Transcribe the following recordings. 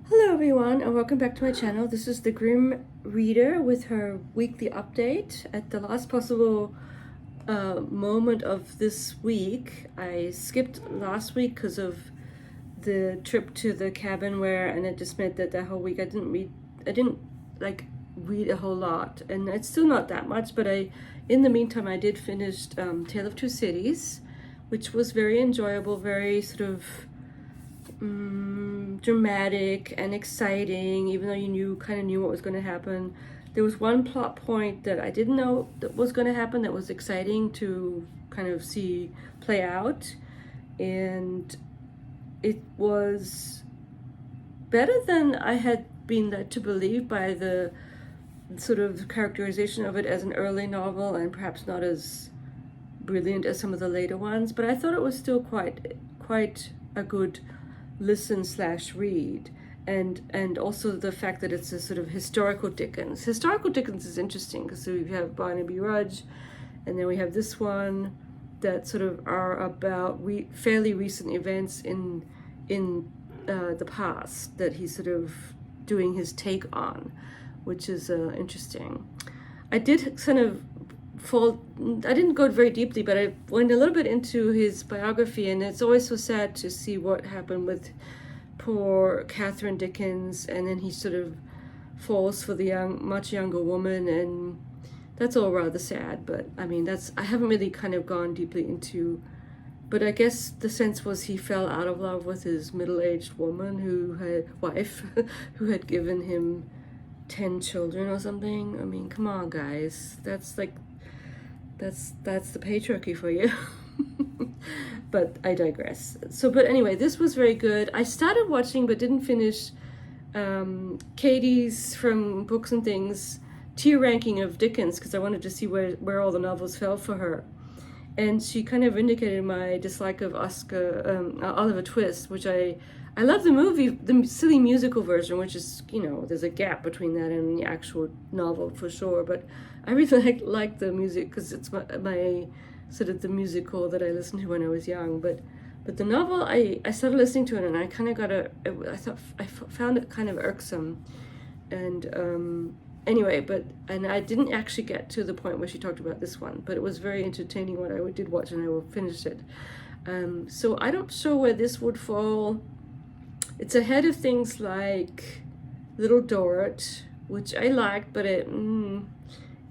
Hello everyone and welcome back to my channel. This is the Grimm Reader with her weekly update. At the last possible moment of this week, I skipped last week because of the trip to the cabin and it just meant that that whole week I didn't read a whole lot, and it's still not that much, but in the meantime I did finish Tale of Two Cities, which was very enjoyable, very sort of dramatic and exciting, even though you kind of knew what was going to happen. There was one plot point that I didn't know that was going to happen that was exciting to kind of see play out, and it was better than I had been led to believe by the sort of characterization of it as an early novel, and perhaps not as brilliant as some of the later ones, but I thought it was still quite a good listen slash read. And also the fact that it's a sort of historical Dickens. Historical Dickens is interesting because we have Barnaby Rudge, and then we have this one that sort of are about fairly recent events in the past that he's sort of doing his take on, which is interesting. I did kind of I didn't go very deeply, but I went a little bit into his biography, and it's always so sad to see what happened with poor Catherine Dickens, and then he sort of falls for the much younger woman, and that's all rather sad. But I mean, I haven't really kind of gone deeply into, but I guess the sense was he fell out of love with his middle-aged wife who had given him 10 children or something. I mean, come on, guys, that's the patriarchy for you. But I digress. But anyway, this was very good. I started watching but didn't finish Katie's from Books and Things tier ranking of Dickens, because I wanted to see where all the novels fell for her. And she kind of indicated my dislike of Oliver Twist, which I love the movie, the silly musical version, which is, there's a gap between that and the actual novel for sure. But I really like the music because it's my sort of the musical that I listened to when I was young. But the novel, I started listening to it, and I kind of I found it kind of irksome. And anyway, and I didn't actually get to the point where she talked about this one, but it was very entertaining what I did watch, and I will finish it. So I don't know where this would fall. It's ahead of things like Little Dorrit, which I liked, but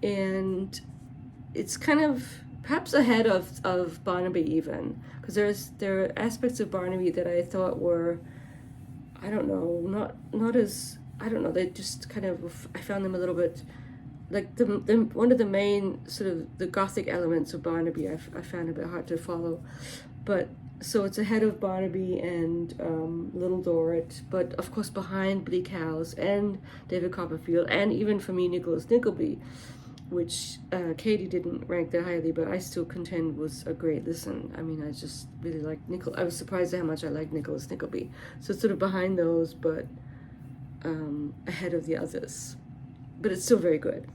and it's kind of perhaps ahead of Barnaby even, because there are aspects of Barnaby that I thought were, I don't know, not as, I don't know, they just kind of, I found them a little bit like the one of the main sort of the Gothic elements of Barnaby I found a bit hard to follow. But so it's ahead of Barnaby and Little Dorrit, but of course behind Bleak House and David Copperfield, and even for me Nicholas Nickleby, which Katie didn't rank that highly, but I still contend was a great listen. I mean, I just really like I was surprised at how much I like Nicholas Nickleby. So it's sort of behind those, but ahead of the others. But it's still very good,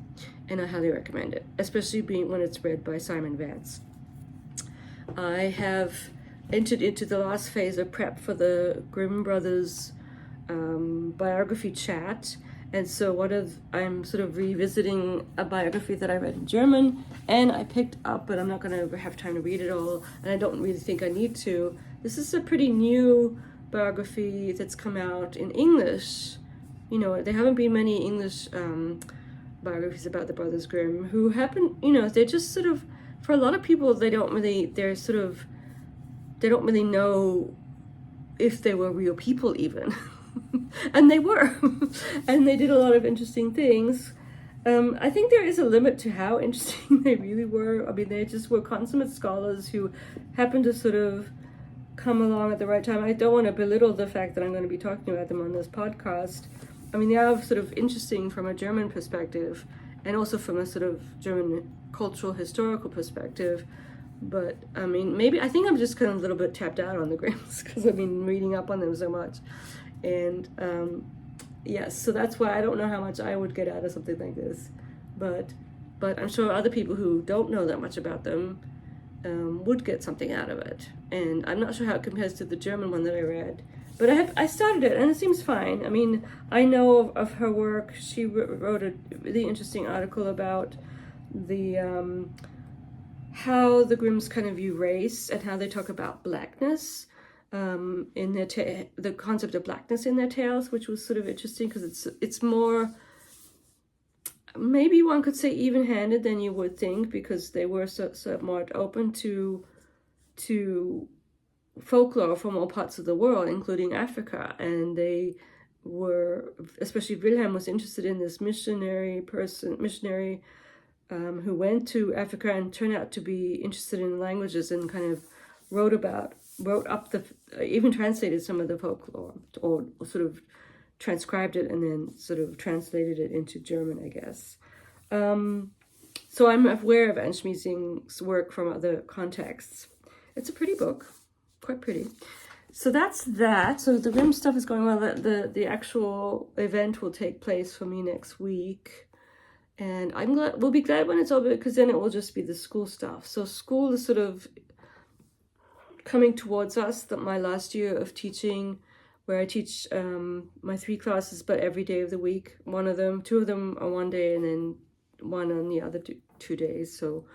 and I highly recommend it, especially when it's read by Simon Vance. I have entered into the last phase of prep for the Grimm brothers biography chat, and so I'm sort of revisiting a biography that I read in German, and I picked up, but I'm not going to have time to read it all, and I don't really think I need to. This is a pretty new biography that's come out in English. There haven't been many English biographies about the Brothers Grimm, who happen, they're just sort of, for a lot of people, they don't really know if they were real people even. And they were. And they did a lot of interesting things. I think there is a limit to how interesting they really were. I mean, they just were consummate scholars who happened to sort of come along at the right time. I don't want to belittle the fact that I'm going to be talking about them on this podcast. I mean, they are sort of interesting from a German perspective, and also from a sort of German cultural historical perspective. But I mean, maybe I think I'm just kind of a little bit tapped out on the Grimms because I've been reading up on them so much. And yes, so that's why I don't know how much I would get out of something like this. But I'm sure other people who don't know that much about them would get something out of it. And I'm not sure how it compares to the German one that I read, But I started it and it seems fine. I mean, I know of her work. She wrote a really interesting article about the how the Grimms kind of view race and how they talk about blackness in their the concept of blackness in their tales, which was sort of interesting because it's more, maybe one could say, even-handed than you would think, because they were somewhat open to folklore from all parts of the world, including Africa, and they were, especially Wilhelm was interested in this missionary who went to Africa and turned out to be interested in languages and kind of wrote up even translated some of the folklore, or sort of transcribed it and then sort of translated it into German, I guess. So I'm aware of Anne Schmiesing's work from other contexts. It's a pretty book, quite pretty. So that's that. So the Grimm stuff is going well. The actual event will take place for me next week. And we'll be glad when it's over, because then it will just be the school stuff. So school is sort of coming towards us, that my last year of teaching, where I teach my 3 classes, but every day of the week. 2 of them are one day and then one on the other 2 days. So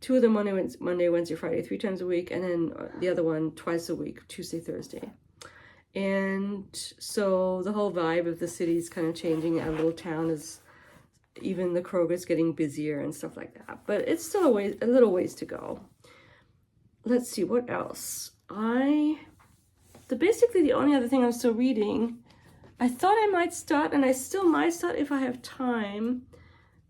2 of them Monday, Wednesday, Friday, 3 times a week, and then the other one twice a week, Tuesday, Thursday. And so the whole vibe of the city is kind of changing. Our little town is, even the Kroger's getting busier and stuff like that. But it's still a little ways to go. Let's see, what else? Basically the only other thing I'm still reading, I thought I might start, and I still might start if I have time,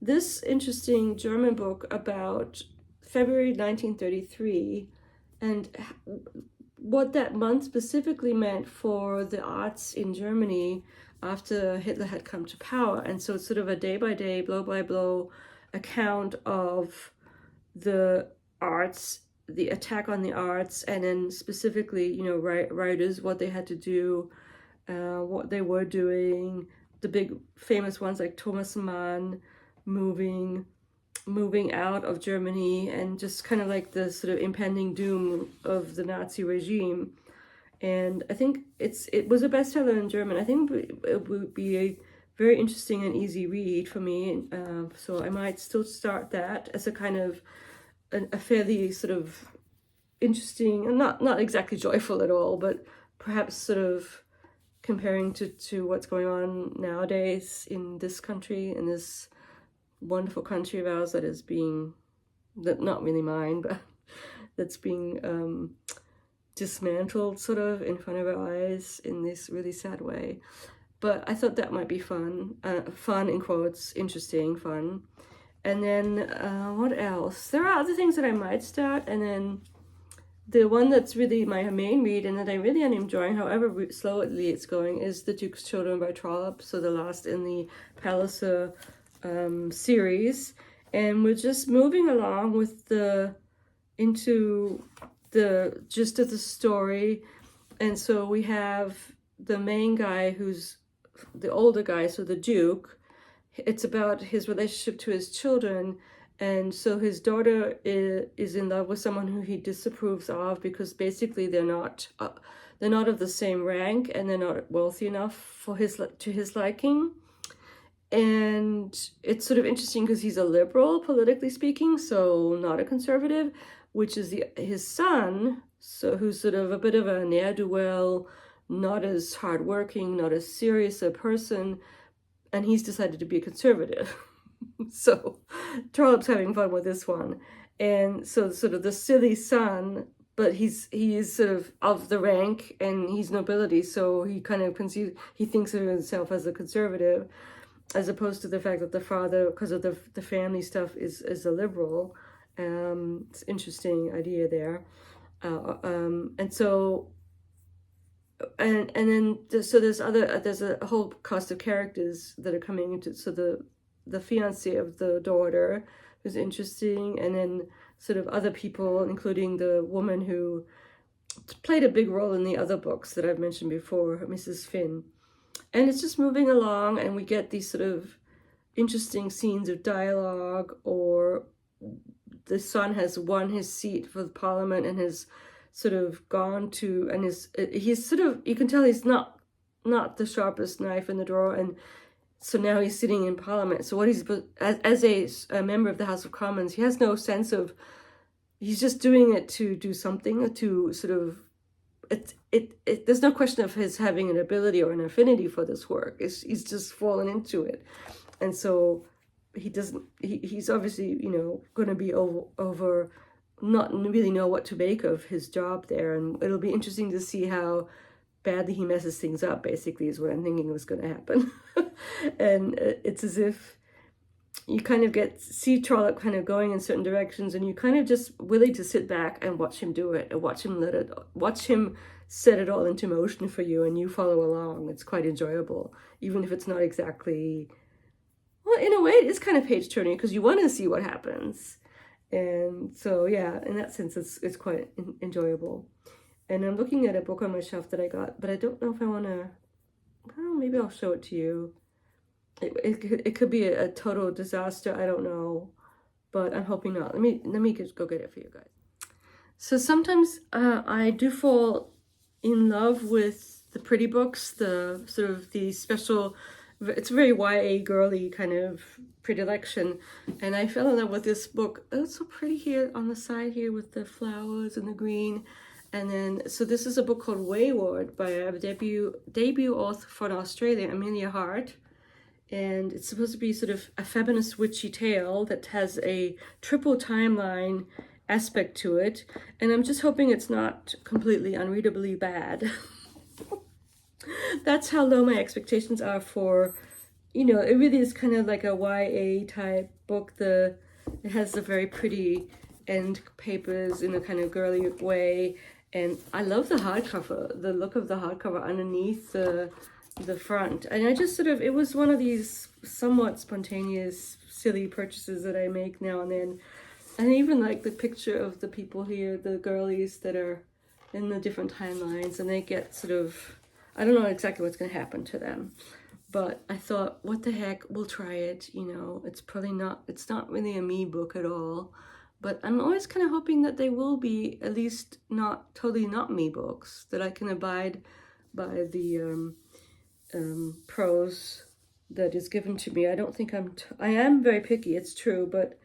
this interesting German book about February 1933 and what that month specifically meant for the arts in Germany after Hitler had come to power. And so it's sort of a day-by-day, blow-by-blow account of the arts, the attack on the arts, and then specifically, writers, what they had to do, what they were doing, the big famous ones like Thomas Mann moving out of Germany, and just kind of like the sort of impending doom of the Nazi regime. And I think it was a bestseller in German. I think it would be a very interesting and easy read for me. So I might still start that as a kind of a fairly sort of interesting, and not exactly joyful at all, but perhaps sort of comparing to what's going on nowadays in this country, in this wonderful country of ours that is not really mine, but that's being dismantled sort of in front of our eyes in this really sad way. But I thought that might be fun in quotes, interesting, fun. And then what else? There are other things that I might start, and then the one that's really my main read and that I really am enjoying, however slowly it's going, is The Duke's Children by Trollope, so the last in the Palliser series. And we're just moving along with into the gist of the story. And so we have the main guy, who's the older guy, so the Duke. It's about his relationship to his children. And so his daughter is in love with someone who he disapproves of, because basically they're not of the same rank, and they're not wealthy enough for his liking. And it's sort of interesting because he's a liberal, politically speaking, so not a conservative, which is his son, so who's sort of a bit of a ne'er-do-well, not as hardworking, not as serious a person, and he's decided to be a conservative. So Trollope's having fun with this one. And so sort of the silly son, but he is sort of the rank, and he's nobility, so he kind of he thinks of himself as a conservative, as opposed to the fact that the father, because of the family stuff, is a liberal. It's an interesting idea there. And so and then so there's a whole cast of characters that are coming into, so the fiancé of the daughter, who's interesting, and then sort of other people, including the woman who played a big role in the other books that I've mentioned before, Mrs. Finn. And it's just moving along, and we get these sort of interesting scenes of dialogue, or the son has won his seat for the parliament and has sort of gone to, and he's sort of, you can tell he's not the sharpest knife in the drawer, and so now he's sitting in Parliament. So what he's, as a member of the House of Commons, he has no sense of, he's just doing it to do something, to sort of, there's no question of his having an ability or an affinity for this work. He's just fallen into it. And so he's obviously, going to be over not really know what to make of his job there. And it'll be interesting to see how badly he messes things up, basically, is what I'm thinking was going to happen. And it's as if you kind of see Trollope kind of going in certain directions, and you kind of just willing to sit back and watch him do it, and watch him set it all into motion for you, and you follow along. It's quite enjoyable, even if it's not exactly, well, in a way it is kind of page turning, because you want to see what happens. And so yeah, in that sense it's quite enjoyable. And I'm looking at a book on my shelf that I got, but I don't know if I want to, well, maybe I'll show it to you. It could be a total disaster, I don't know, but I'm hoping not. Let me just go get it for you guys. So sometimes I do fall in love with the pretty books, the sort of the special, it's a very YA girly kind of predilection, and I fell in love with this book. Oh, it's so pretty here on the side here with the flowers and the green. And then, so this is a book called Wayward by a debut author from Australia, Amelia Hart. And it's supposed to be sort of a feminist witchy tale that has a triple timeline aspect to it. And I'm just hoping it's not completely unreadably bad. That's how low my expectations are for, it really is kind of like a YA type book. It has the very pretty end papers in a kind of girly way. And I love the hardcover, the look of the hardcover underneath the front. And I just it was one of these somewhat spontaneous, silly purchases that I make now and then. And I even like the picture of the people here, the girlies that are in the different timelines, and they get I don't know exactly what's going to happen to them. But I thought, what the heck, we'll try it, it's not really a me book at all. But I'm always kind of hoping that they will be at least totally not me books, that I can abide by the prose that is given to me. I don't think I am very picky, it's true, but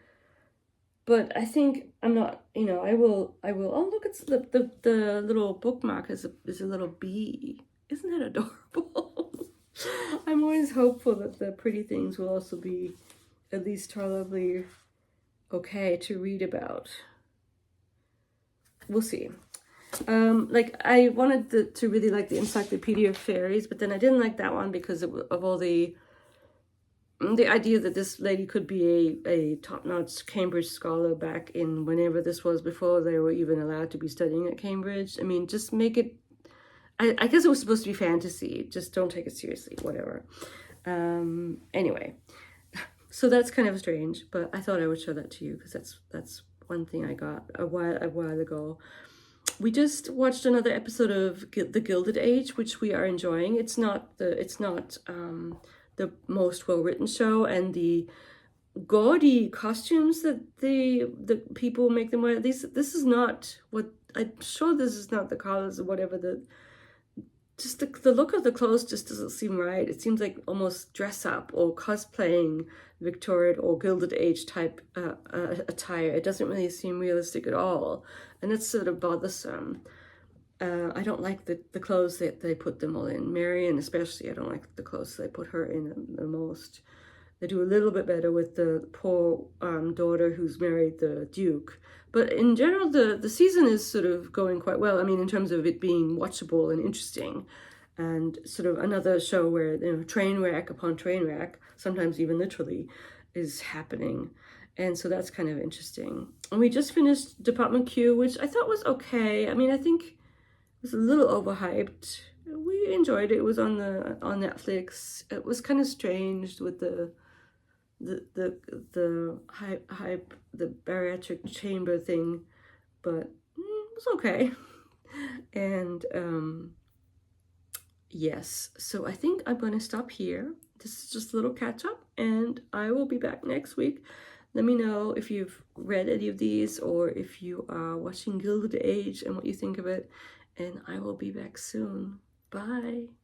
I think I'm not, I will, oh look, it's the little bookmark is a little bee. Isn't that adorable? I'm always hopeful that the pretty things will also be at least tolerably okay to read about. We'll see. I wanted to really like the Encyclopedia of Fairies, but then I didn't like that one because of all the idea that this lady could be a top-notch Cambridge scholar back in whenever this was, before they were even allowed to be studying at Cambridge. I mean, just make it, I guess it was supposed to be fantasy, just don't take it seriously, whatever. Anyway, so that's kind of strange, but I thought I would show that to you because that's one thing I got a while ago. We just watched another episode of The Gilded Age, which we are enjoying. It's not the most well-written show, and the gaudy costumes that the people make them wear. This is not what, I'm sure this is not the colors or whatever. The look of the clothes just doesn't seem right. It seems like almost dress up or cosplaying Victorian or Gilded Age type attire. It doesn't really seem realistic at all, and it's sort of bothersome. I don't like the clothes that they put them all in. Marion especially, I don't like the clothes they put her in the most. They do a little bit better with the poor daughter who's married the Duke. But in general, the season is sort of going quite well. I mean, in terms of it being watchable and interesting. And sort of another show where, train wreck upon train wreck, sometimes even literally, is happening. And so that's kind of interesting. And we just finished Department Q, which I thought was okay. I mean, I think it was a little overhyped. We enjoyed it. It was on Netflix. It was kind of strange with the hype, the bariatric chamber thing, but it was okay. And yes, so I think I'm going to stop here. This is just a little catch up, and I will be back next week. Let me know if you've read any of these or if you are watching Gilded Age and what you think of it. And I will be back soon. Bye.